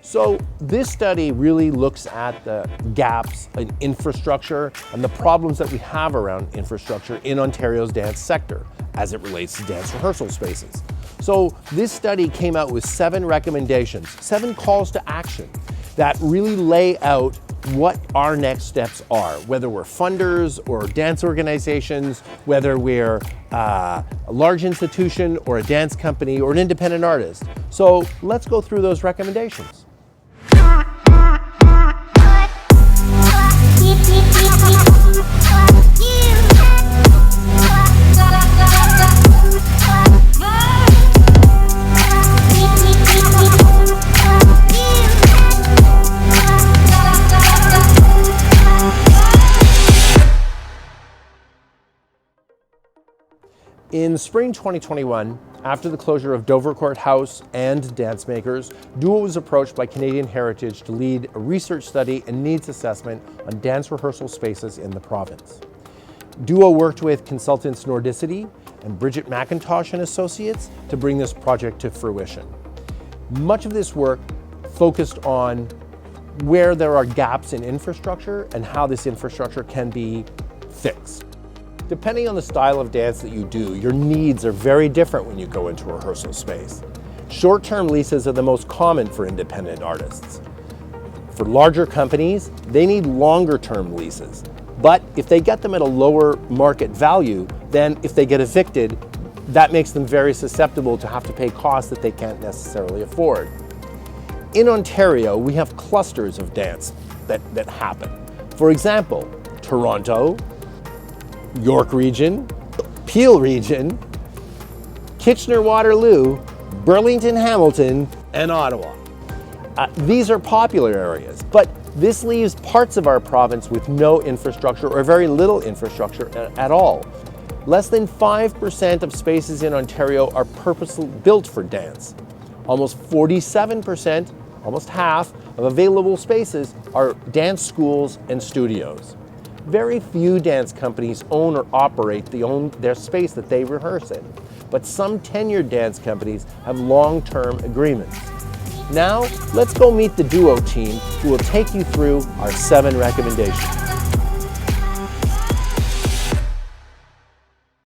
So this study really looks at the gaps in infrastructure and the problems that we have around infrastructure in Ontario's dance sector as it relates to dance rehearsal spaces. So this study came out with 7 recommendations, 7 calls to action that really lay out what our next steps are, whether we're funders or dance organizations, whether we're a large institution or a dance company or an independent artist. So let's go through those recommendations. In spring 2021, after the closure of Dovercourt House and Dance Makers, Duo was approached by Canadian Heritage to lead a research study and needs assessment on dance rehearsal spaces in the province. Duo worked with consultants Nordicity and Bridget MacIntosh and Associates to bring this project to fruition. Much of this work focused on where there are gaps in infrastructure and how this infrastructure can be fixed. Depending on the style of dance that you do, your needs are very different when you go into a rehearsal space. Short-term leases are the most common for independent artists. For larger companies, they need longer-term leases. But if they get them at a lower market value, then if they get evicted, that makes them very susceptible to have to pay costs that they can't necessarily afford. In Ontario, we have clusters of dance that happen. For example, Toronto, York Region, Peel Region, Kitchener-Waterloo, Burlington-Hamilton, and Ottawa. These are popular areas, but this leaves parts of our province with no infrastructure or very little infrastructure at all. Less than 5% of spaces in Ontario are purposely built for dance. Almost 47%, almost half, of available spaces are dance schools and studios. Very few dance companies own or operate their space that they rehearse in, but some tenured dance companies have long-term agreements. Now, let's go meet the Duo team who will take you through our 7 recommendations.